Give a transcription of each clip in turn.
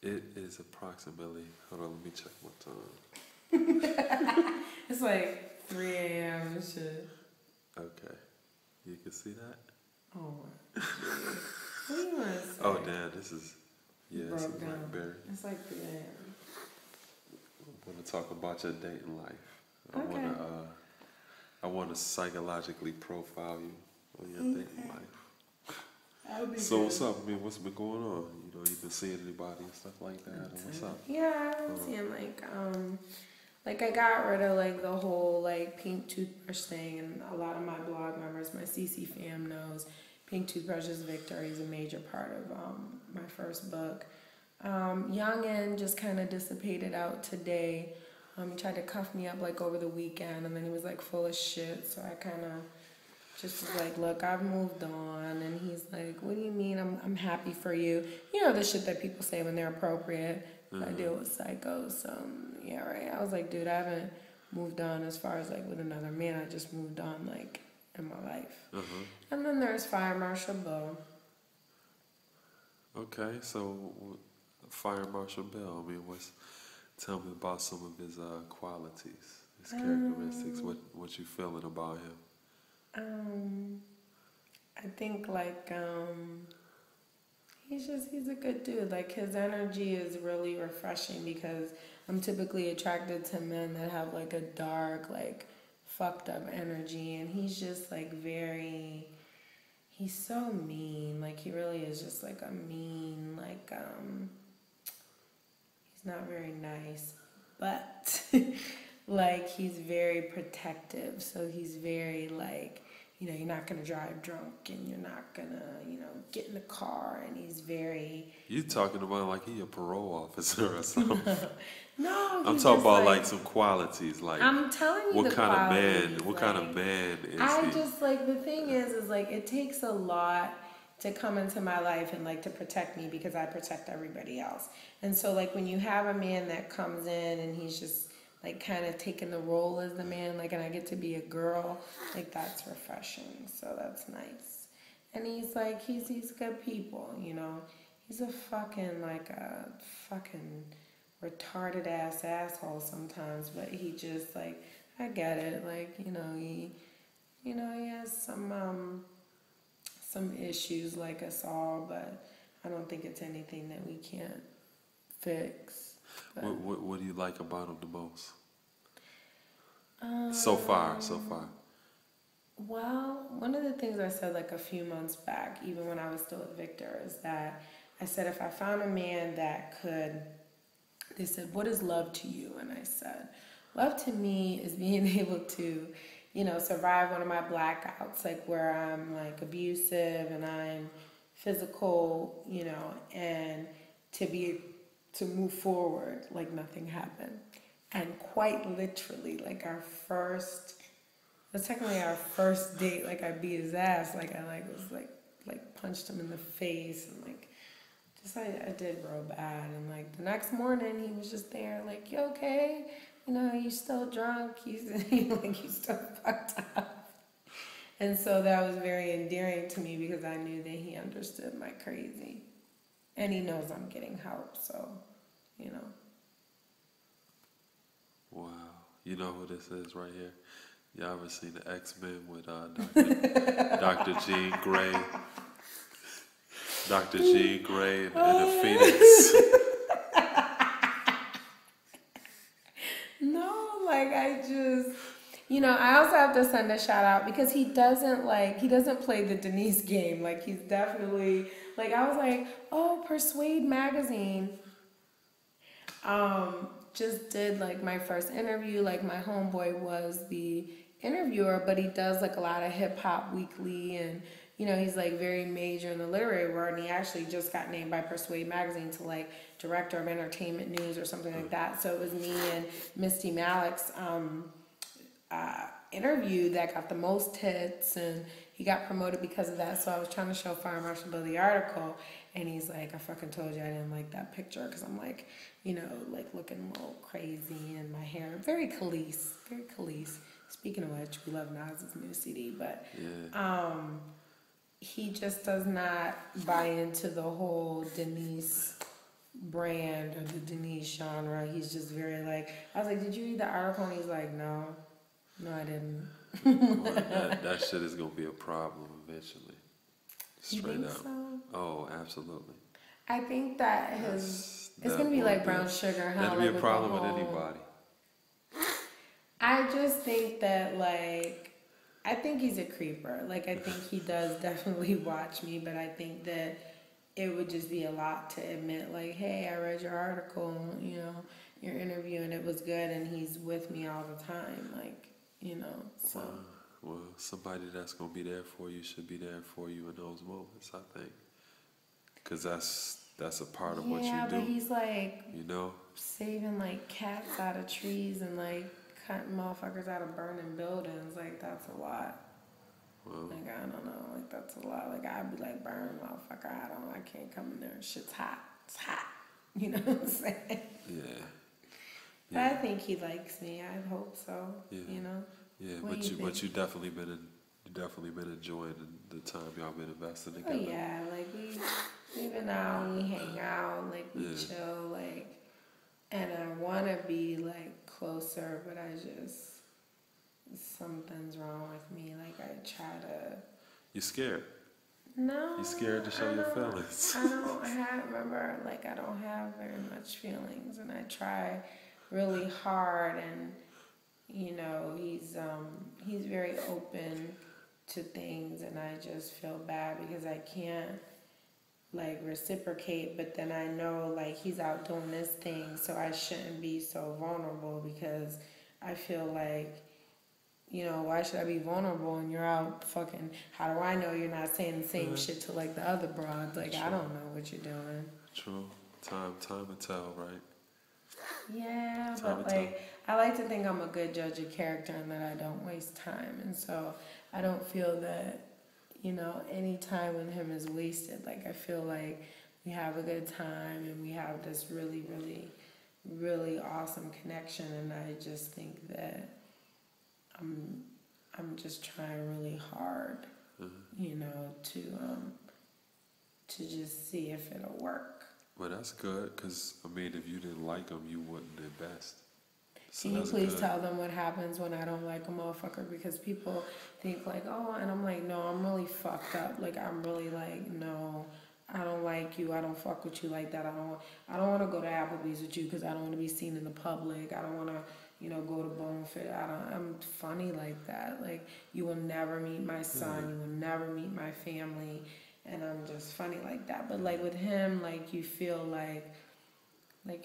It is approximately, hold on, let me check my time. It's like 3 a.m. and shit. Okay. You can see that? Oh my. What do you want to say? Oh, damn, this is, yeah, this is Broke down. Blackberry. It's like 3 a.m. I want to talk about your dating life. Okay. I want to psychologically profile you on your dating life. That would be So good. what's up? I mean, what's been going on? You know, you been seeing anybody and stuff like that? Or what's up? Yeah, I'm seeing like I got rid of like the whole like pink toothbrush thing, and a lot of my blog members, my CC fam knows Pink Toothbrush's Victory is a major part of my first book. Youngin just kind of dissipated out today. He tried to cuff me up like over the weekend, and then he was like full of shit, so I kind of just was like, look, I've moved on. And he's like, what do you mean? I'm happy for you. You know, the shit that people say when they're appropriate. I deal with psychos, so yeah, right. I was like, dude, I haven't moved on as far as like with another man. I just moved on like in my life. And then there's Fire Marshal Bill. Okay, so Fire Marshal Bill, I mean, tell me about some of his qualities, his characteristics, what you feeling about him? I think like he's a good dude. Like his energy is really refreshing because I'm typically attracted to men that have like a dark, like fucked up energy, and he's just like he's so mean. Like he really is just like a mean, like he's not very nice, but like he's very protective. So he's very like, you know, you're not going to drive drunk, and you're not going to, you know, get in the car, and he's very... You talking about like he a parole officer or something? No, I'm talking about like some qualities, like I'm telling you, what kind of man, what kind of man is he? I just like, the thing is like it takes a lot to come into my life and like to protect me because I protect everybody else. And so like when you have a man that comes in and he's just like kind of taking the role as the man, like, and I get to be a girl, like that's refreshing. So that's nice. And he's like, he's good people, you know. He's a fucking retarded ass asshole sometimes, but he just like, I get it, like, he has some issues like us all, but I don't think it's anything that we can't fix. What do you like about him the most? So far. Well, one of the things I said like a few months back, even when I was still at Victor, is that I said if I found a man that could, they said, what is love to you? And I said, love to me is being able to, you know, survive one of my blackouts, like where I'm like abusive and I'm physical, you know, and to move forward like nothing happened. And quite literally, like technically our first date, like I beat his ass, like I like punched him in the face, and like just I did real bad. And like the next morning he was just there like, you okay? You know, you still drunk, you still fucked up. And so that was very endearing to me because I knew that he understood my crazy. And he knows I'm getting help, so, you know. Wow. You know who this is right here? Y'all ever seen the X-Men with Dr. Jean Grey? Dr. Jean Grey and the Phoenix. No, like I just... You know, I also have to send a shout out because he doesn't play the Denise game. Like he's definitely, like I was like, oh, Persuade magazine just did like my first interview. Like my homeboy was the interviewer, but he does like a lot of Hip Hop Weekly, and you know, he's like very major in the literary world, and he actually just got named by Persuade magazine to like director of entertainment news or something like that. So it was me and Misty Malik's interview that got the most hits, and he got promoted because of that. So I was trying to show Fire Marshal Bill the article, and he's like, I fucking told you I didn't like that picture because I'm like, you know, like looking a little crazy, and my hair very Khalees. Speaking of which, we love Nas's new CD, but he just does not buy into the whole Denise brand or the Denise genre. He's just very like, I was like, did you read the article? And he's like, no, I didn't. Well, that shit is gonna be a problem eventually. You Straight think up. so? Oh, absolutely. I think that it's gonna be like brown sugar. How That'd like be a with problem the with whole- anybody. I just think that like, I think he's a creeper. Like I think he does definitely watch me, but I think that it would just be a lot to admit like, hey, I read your article, you know, your interview, and it was good, and he's with me all the time, like, you know, so. Well, somebody that's gonna be there for you should be there for you in those moments, I think, because that's a part of what you Yeah, do. but he's like You know. saving like cats out of trees and like cutting motherfuckers out of burning buildings. Like that's a lot. Well, Like I don't know. Like that's a lot. Like I'd be like, burn, motherfucker. I can't come in there. Shit's hot. It's hot. You know what I'm saying? yeah. But I think he likes me. I hope so. Yeah. You know. Yeah, What do you but you definitely been enjoying the time y'all been investing Oh together. yeah. Like we've been out. We hang out. Like we Yeah. chill. Like, and I want to be like closer, but I just something's wrong with me. Like I try to. You scared? No. You scared to show I your don't- feelings? I don't have. Remember, like I don't have very much feelings, and I try really hard. And you know, he's very open to things, and I just feel bad because I can't like reciprocate. But then I know like he's out doing this thing, so I shouldn't be so vulnerable because I feel like, you know, why should I be vulnerable and you're out fucking, how do I know you're not saying the same shit to like the other broads? Like, I don't know what you're doing. True. Time will tell, right? Yeah, Time but will like, I like to think I'm a good judge of character and that I don't waste time. And so I don't feel that, you know, any time with him is wasted. Like, I feel like we have a good time and we have this really, really, really awesome connection. And I just think that I'm just trying really hard, you know, to just see if it'll work. Well, that's good, because, I mean, if you didn't like him, you wouldn't invest. So Can you that's please good. tell them what happens when I don't like a motherfucker? Because people think like, oh, and I'm like, no, I'm really fucked up. Like, I'm really like, no, I don't like you. I don't fuck with you like that. I don't want to go to Applebee's with you because I don't want to be seen in the public. I don't want to, you know, go to Bonefit. I'm funny like that. Like, you will never meet my son. You will never meet my family. And I'm just funny like that. But like with him, like you feel like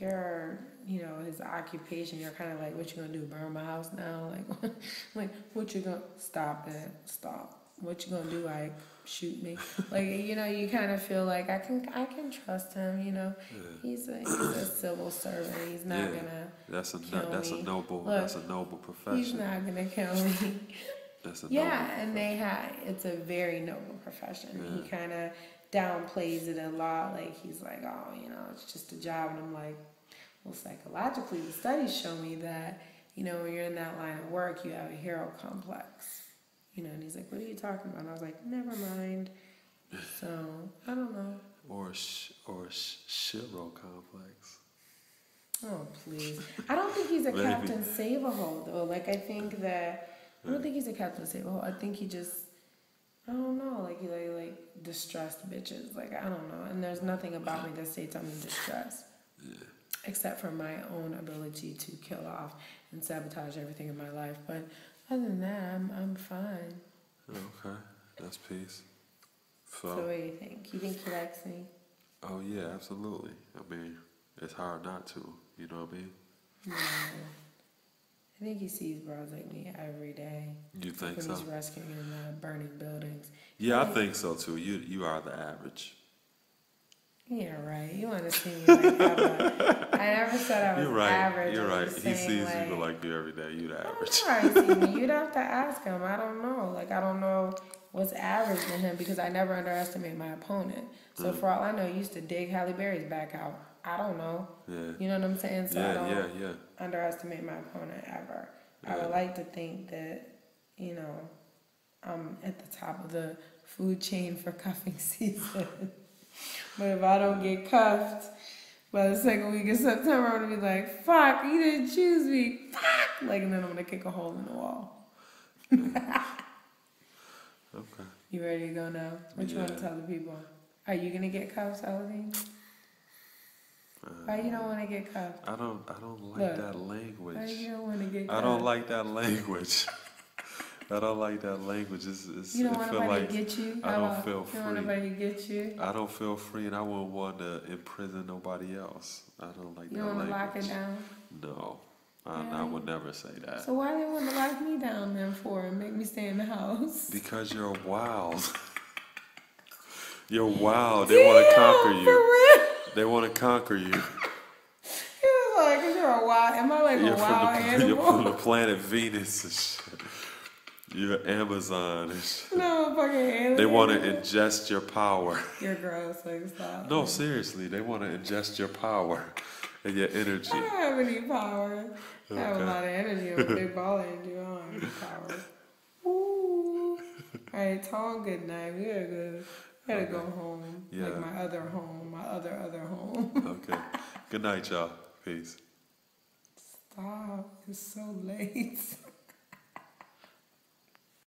you're, you know, his occupation, you're kind of like, what you gonna do, burn my house now? Like, like what you gonna, stop it, stop. What you gonna do, like, shoot me? Like, you know, you kind of feel like I can trust him, you know. He's a civil servant. He's not gonna That's a kill me. noble Look, that's a noble profession. He's not gonna kill me. That's a Yeah, noble and it's a very noble profession. Yeah. He kind of downplays it a lot. Like, he's like, oh, you know, it's just a job. And I'm like, well, psychologically, the studies show me that, you know, when you're in that line of work, you have a hero complex. You know, and he's like, what are you talking about? And I was like, never mind. So, I don't know. Or Shiro complex. Oh, please. I don't think he's a Maybe. Captain Save-A-Hole, though. Like, I think that, I don't think he's a Captain Save-A-Hole. I think he just, I don't know, like, he like distressed bitches. Like, I don't know. And there's nothing about me that states I'm in distress. Yeah. Except for my own ability to kill off and sabotage everything in my life. But other than that, I'm fine. Okay, that's peace. So what do you think? You think he likes me? Oh yeah, absolutely. I mean, it's hard not to. You know what I mean? No. I think he sees bros like me every day. You think when so? he's rescuing and burning buildings. Yeah, I think so too. You are the average. Yeah, right. You want to see me like that, but I never said I was You're right. average. You're I'm right. just He saying, sees like, people like you every day. You the I'm average. sure he sees me. You'd have to ask him. I don't know. Like, I don't know what's average to him because I never underestimate my opponent. So for all I know, he used to dig Halle Berry's back out. I don't know. Yeah. You know what I'm saying? So I don't Yeah. underestimate my opponent ever. I Yeah. would like to think that, you know, I'm at the top of the food chain for cuffing season. But if I don't get cuffed, By the second week of September, I'm gonna be like, fuck, you didn't choose me. Fuck. Like, and then I'm gonna kick a hole in the wall. Okay. You ready to go now? What you want to tell the people? Are you gonna get cuffs, Elohim? Why you don't want to get cuffed? I don't like that language. Why you don't want to get cuffed? I don't like that language. I don't like that language. You don't want nobody to get you? I don't feel free. You don't want nobody to get you? I don't feel free, and I wouldn't want to imprison nobody else. I don't like that language. You don't want to lock it down? No. I would never say that. So why do you want to lock me down then for and make me stay in the house? Because you're wild. You're wild. They want to conquer you. For real? They want to conquer you. He was like, cause you're a wild. Am I like a wild animal? You're from the planet Venus and shit. You're Amazon and shit. No, I'm fucking alien. They want to ingest your power. You're gross. Like, stop. No, seriously. They want to ingest your power and your energy. I don't have any power. I have a lot of energy. I'm a big baller and you don't have any power. Ooh. Alright, Tall, good night. We gotta go home. Yeah. Like my other home. My other home. Okay. Good night, y'all. Peace. Stop. It's so late.